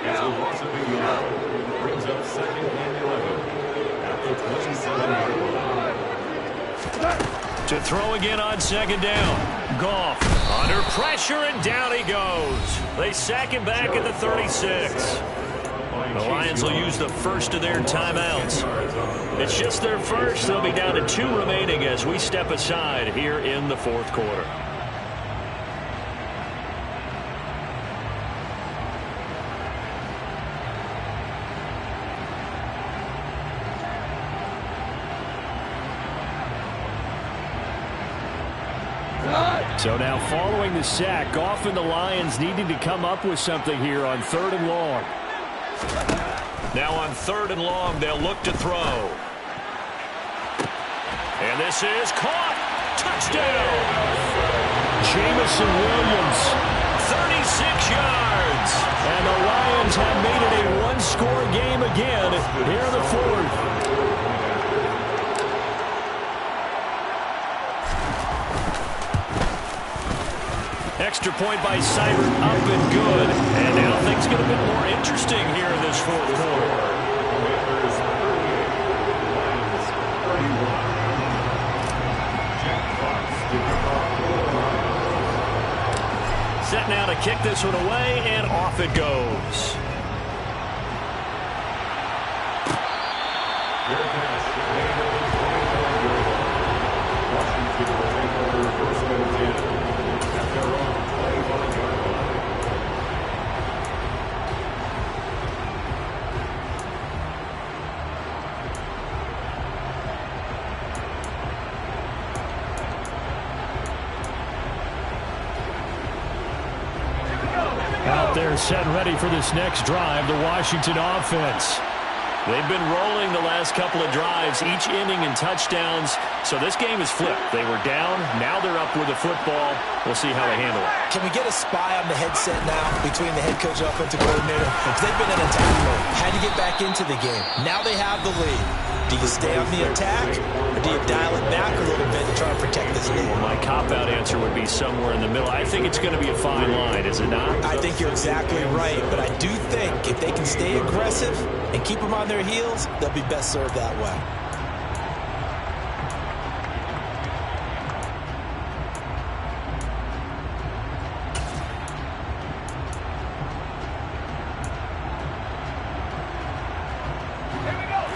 It's a loss of 8 yards. Brings up 2nd and 11 at the 27-yard line. To throw again on 2nd down. Goff under pressure, and down he goes. They sack him back at the 36. The Lions will use the first of their timeouts. It's just their first. They'll be down to 2 remaining as we step aside here in the fourth quarter. So now following the sack, Goff and the Lions needing to come up with something here on 3rd and long. Now on 3rd and long, they'll look to throw. And this is caught. Touchdown. Jamison Williams. 36 yards. And the Lions have made it a 1-score game again here in the fourth. Extra point by Seibert, up and good. And now things get a bit more interesting here in this fourth quarter. Commanders 38, Lions 31. Jack Fox to kick off the drive. Set now to kick this one away, and off it goes. Fair catch, made at the 25-yard line. Washington will take over 1st and 10 at their own 25-yard line. They're set ready for this next drive, the Washington offense. They've been rolling the last couple of drives, each ending in touchdowns. So this game is flipped. They were down. Now they're up with the football. We'll see how they handle it. Can we get a spy on the headset now between the head coach and offensive coordinator? Because they've been in attack mode. Had to get back into the game. Now they have the lead. Do you stay on the attack, or do you dial it back a little bit to try and protect this lead? Well, my cop-out answer would be somewhere in the middle. I think it's going to be a fine line, is it not? I think you're exactly right, but I do think if they can stay aggressive and keep them on their heels, they'll be best served that way.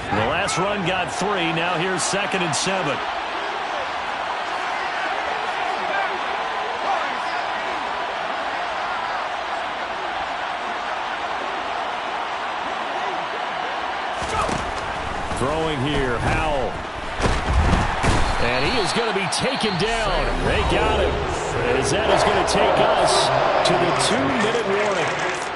The last run got 3. Now here's 2nd and 7. Throwing here, Howell. And he is going to be taken down. They got him. As that is going to take us to the 2-minute warning.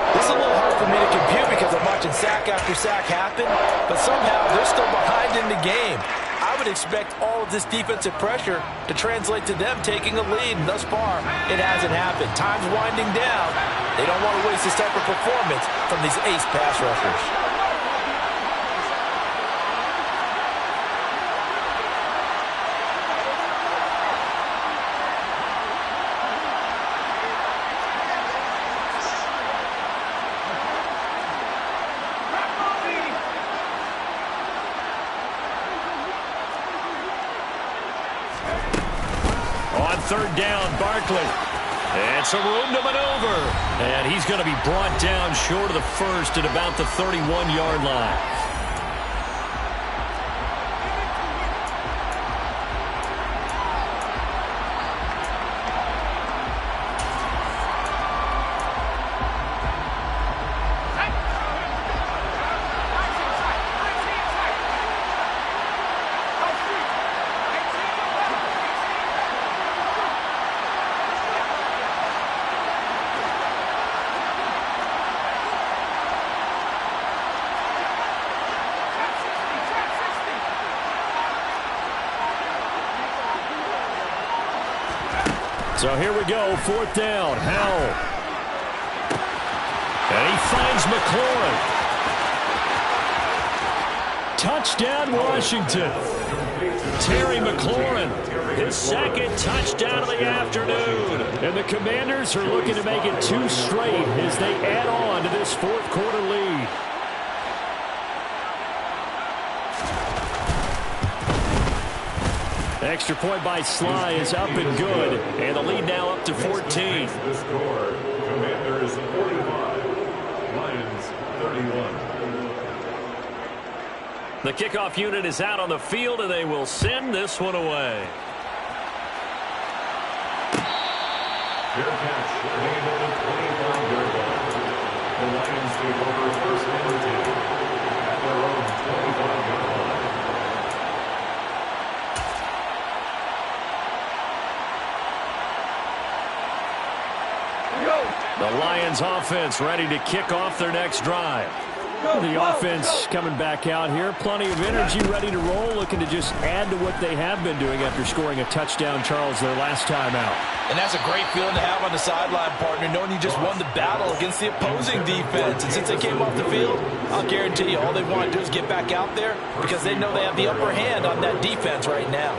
This is a little hard for me to compute because I'm watching sack after sack happen, but somehow they're still behind in the game. I would expect all of this defensive pressure to translate to them taking a lead, and thus far, it hasn't happened. Time's winding down. They don't want to waste this type of performance from these ace pass rushers. On 3rd down, Barkley. And some room to maneuver. And he's going to be brought down short of the first at about the 31-yard line. So here we go, 4th down, Howell. And he finds McLaurin. Touchdown, Washington. Terry McLaurin, his 2nd touchdown of the afternoon. And the Commanders are looking to make it 2 straight as they add on to this 4th quarter lead. Extra point by Sly is up and good. And the lead now up to 14. The score, Commanders 45, Lions 31. The kickoff unit is out on the field, and they will send this one away. Fair catch, made at the 25-yard line. The Lions take over 1st and 10 at their own 25-yard line. The Lions offense ready to kick off their next drive. The offense coming back out here. Plenty of energy, ready to roll, looking to just add to what they have been doing after scoring a touchdown, Charles, their last time out. And that's a great feeling to have on the sideline, partner, knowing you just won the battle against the opposing defense. And since they came off the field, I'll guarantee you all they want to do is get back out there because they know they have the upper hand on that defense right now.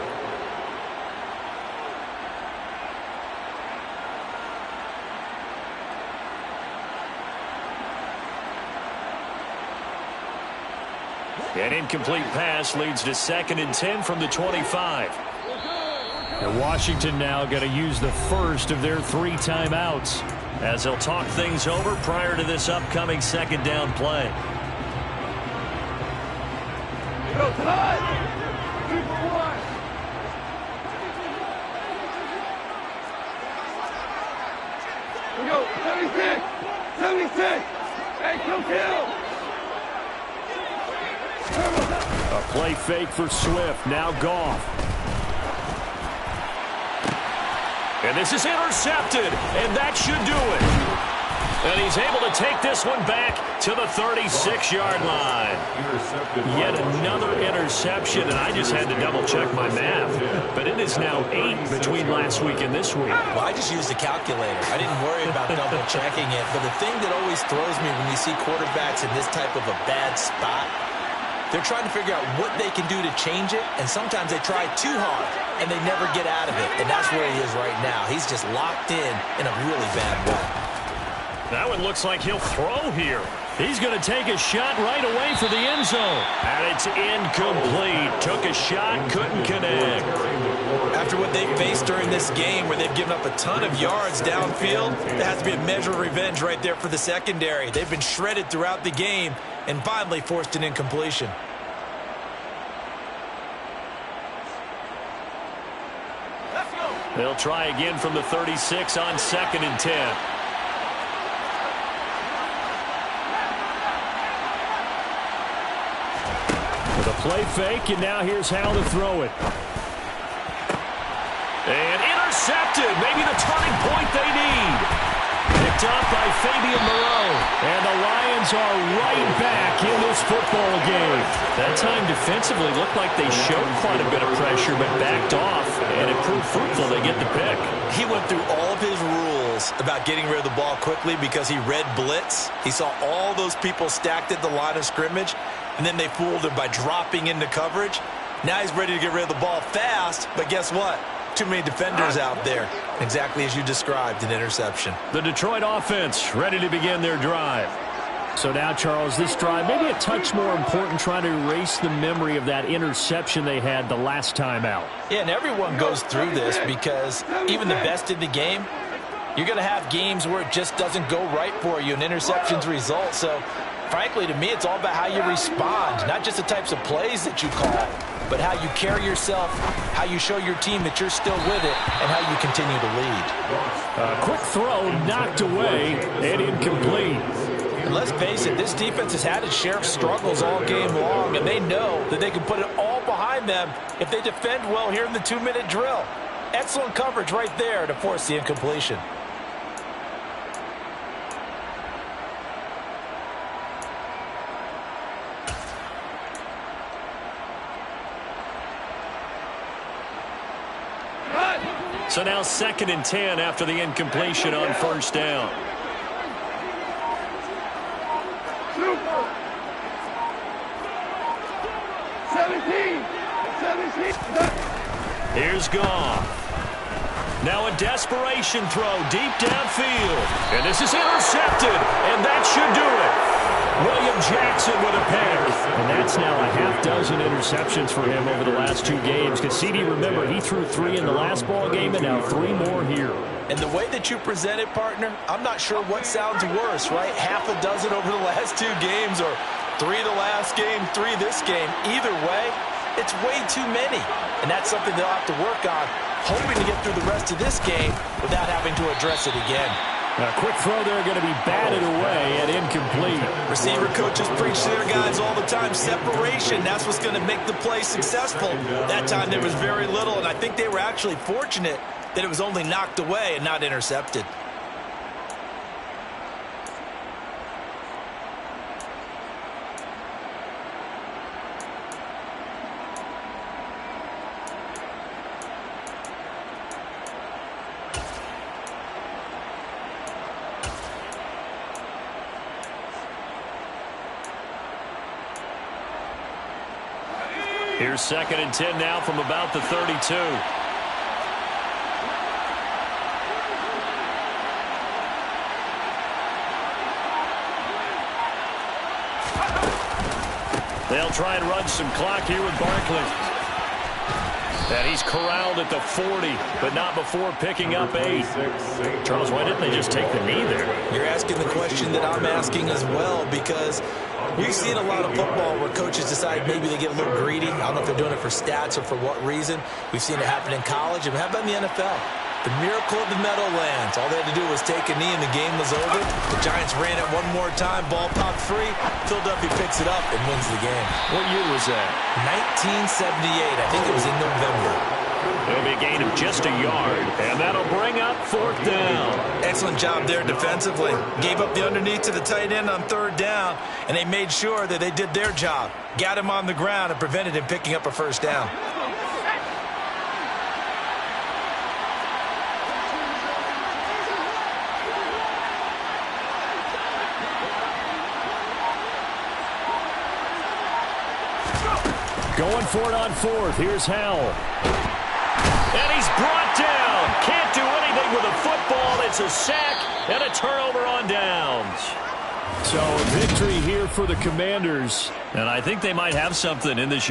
An incomplete pass leads to 2nd and 10 from the 25. And Washington now going to use the first of their 3 timeouts as they'll talk things over prior to this upcoming 2nd down play. Go time! 3-4-1. We go 76! 76! Hey, come kill! A play fake for Swift. Now Goff. And this is intercepted. And that should do it. And he's able to take this one back to the 36-yard line. Yet another interception, and I just had to double-check my math. But it is now 8 between last week and this week. Well, I just used a calculator. I didn't worry about double-checking it. But the thing that always throws me when you see quarterbacks in this type of a bad spot, they're trying to figure out what they can do to change it, and sometimes they try too hard, and they never get out of it. And that's where he is right now. He's just locked in a really bad way. That one looks like he'll throw here. He's going to take a shot right away for the end zone. And it's incomplete. Took a shot, couldn't connect. After what they faced during this game where they've given up a ton of yards downfield, there has to be a measure of revenge right there for the secondary. They've been shredded throughout the game and finally forced an incompletion. They'll try again from the 36 on 2nd and 10. With a play fake, and now here's how to throw it. And intercepted. Maybe the turning point they need. Picked up by Fabian Moreau. And the Lions are right back in this football game. That time defensively looked like they showed quite a bit of pressure, but backed off, and it proved fruitful. They get the pick. He went through all of his rules about getting rid of the ball quickly because he read blitz. He saw all those people stacked at the line of scrimmage, and then they fooled him by dropping into coverage. Now he's ready to get rid of the ball fast, but guess what? Too many defenders out there. Exactly as you described, an interception. The Detroit offense ready to begin their drive. So now, Charles, this drive maybe a touch more important, trying to erase the memory of that interception they had the last time out. Yeah, and everyone goes through this because even the best in the game, you're going to have games where it just doesn't go right for you and interceptions result. So, frankly, to me, it's all about how you respond, not just the types of plays that you call, but how you carry yourself, how you show your team that you're still with it, and how you continue to lead. A quick throw knocked away and incomplete. And let's face it, this defense has had its share of struggles all game long, and they know that they can put it all behind them if they defend well here in the 2-minute drill. Excellent coverage right there to force the incompletion. So now 2nd and 10 after the incompletion on 1st down. Here's Goff. Now a desperation throw deep downfield. And this is intercepted. And that should do it. William Jackson with a pick. And that's now a half-dozen interceptions for him over the last 2 games. Because CD, remember, he threw 3 in the last ball game and now 3 more here. And the way that you present it, partner, I'm not sure what sounds worse, right? Half a dozen over the last 2 games or 3 the last game, 3 this game. Either way, it's way too many. And that's something they'll have to work on, hoping to get through the rest of this game without having to address it again. A quick throw there, going to be batted away and incomplete. Receiver coaches preach to their guys all the time. Separation, that's what's going to make the play successful. That time there was very little, and I think they were actually fortunate that it was only knocked away and not intercepted. Here's 2nd and 10 now from about the 32. They'll try and run some clock here with Barkley. And he's corralled at the 40, but not before picking up 8. Charles, why didn't they just take the knee there? You're asking the question that I'm asking as well, because we've seen a lot of football where coaches decide maybe they get a little greedy. I don't know if they're doing it for stats or for what reason. We've seen it happen in college, and how about in the NFL? The miracle of the Meadowlands. All they had to do was take a knee and the game was over. The Giants ran it one more time. Ball popped free. Philadelphia picks it up and wins the game. What year was that? 1978. I think it was in November. It'll be a gain of just a yard, and that'll bring up 4th down. Excellent job there defensively. Gave up the underneath to the tight end on 3rd down, and they made sure that they did their job. Got him on the ground and prevented him picking up a 1st down. Going for it on 4th. Here's Howell. And he's brought down. Can't do anything with a football. It's a sack and a turnover on downs. So a victory here for the Commanders. And I think they might have something in this.